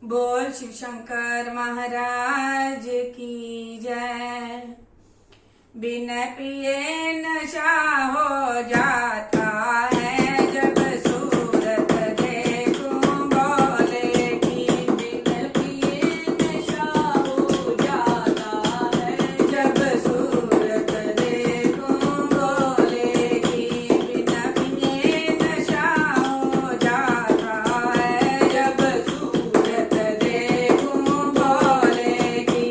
बोल शिव शंकर महाराज की जय। बिन पिए नशा हो जाता है जब सूरत देखूं भोले की। बिन पिए नशा हो जाता है जब सूरत देखूं भोले की। बिन पिए नशा हो जाता है जब सूरत देखूं भोले की।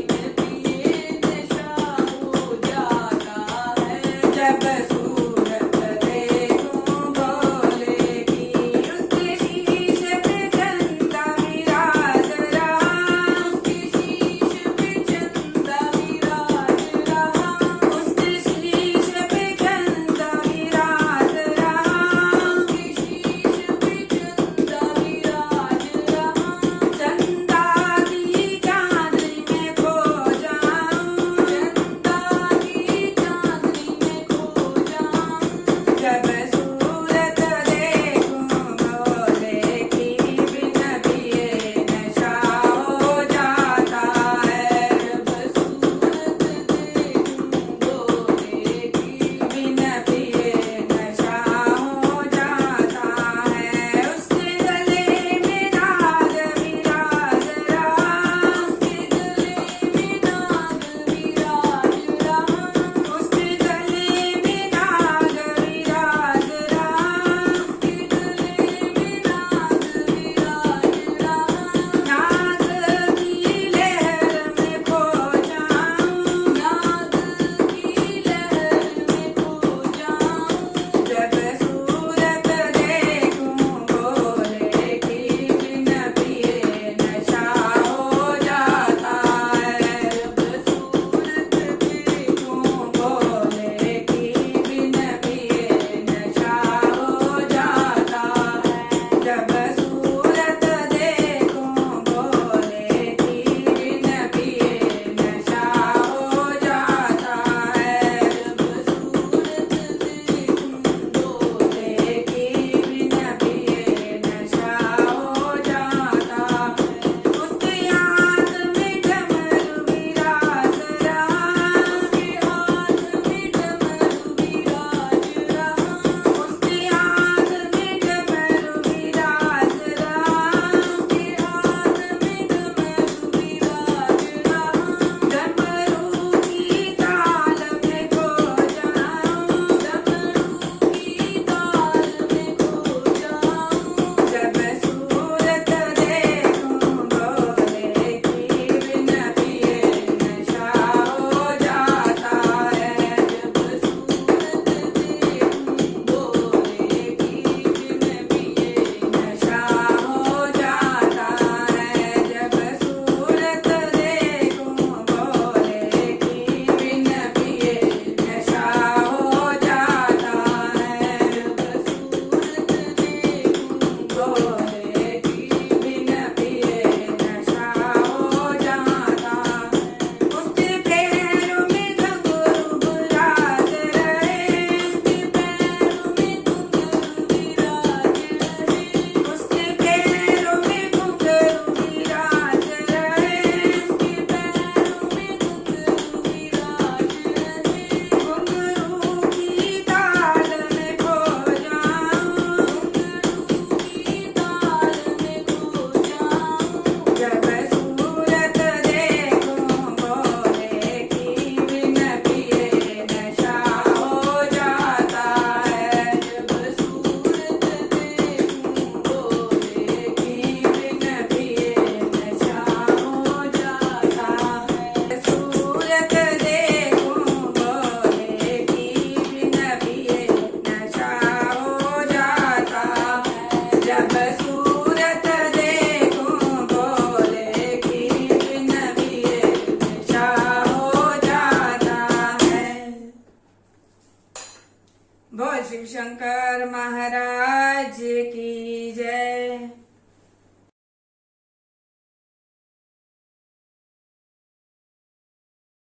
बिन पिए नशा हो जाता है जब सूरत देखूं भोले की। उसके शीश पे चंदा विराज रहा, उसके शीश पे चंदा विराज रहा, उसके शीश पे चंदा विराज रहा, उसके शीश पे चंदा विराज रहा। चंदा की चांदनी में खो जाऊं, चंदा की चांदनी में खो जाऊं जब सूरत देखूं भोले की। बिन पिए नशा हो जाता है जब सूरत देखूं भोले की। बिन पिए नशा हो जाता है। उसके गले में नाग विराज रहा, उसके गले में नाग विराज रहा, उसके गले में नाग विराज रहा, उसके गले में नाग विराज रहा। नाग की लहर में खो जाऊं, नाग की लहर में खो जाऊं जब सूरत देखूं भोले की। बिन पिए नशा हो जाता है जब सूरत देखूं भोले की। बिन पिए नशा हो जाता है जब सूरत देखूं भोले की। बिन पिए नशा हो जाता है जब सूरत देखूं भोले की। बिन पिए नशा हो जाता है। उसके हाथ में डमरू विराज रहा, उसके हाथ में डमरू विराज रहा, उसके हाथ में डमरू विराज रहा, उसके हाथ में डमरू विराज रहा। डमरू की ताल में खो जाऊं, डमरू की ताल में खो जाऊं जब सूरत देखूं भोले की। बिन पिए नशा हो जाता है जब सूरत देखूं भोले की। बिन पिए नशा हो जाता है जब सूरत देखूं भोले की। बिन पिए नशा हो जाता है जब सूरत देखूं भोले की। बिन पिए नशा हो जाता है। उसके पैरों में घुंघरू विराज रहे, उसके पैरों में घुंघरू विराज रहे, उसके पैरों में घुंघरू विराज रहे, उसके पैरों में घुंघरू विराज रहे। घुंघरू की ताल में खो जाऊं, घुंघरू की ताल में खो जाऊं जब सूरत देखूं भोले की। बिन पिए नशा हो जाता है जब सूरत देखूं भोले की। बिन पिए नशा हो जाता है। सूरत देखूं भोले की। बिन पिए नशा हो जाता है जब सूरत देखूं भोले की। बिन पिए नशा हो जाता है। बोल शिव शंकर महाराज की जय।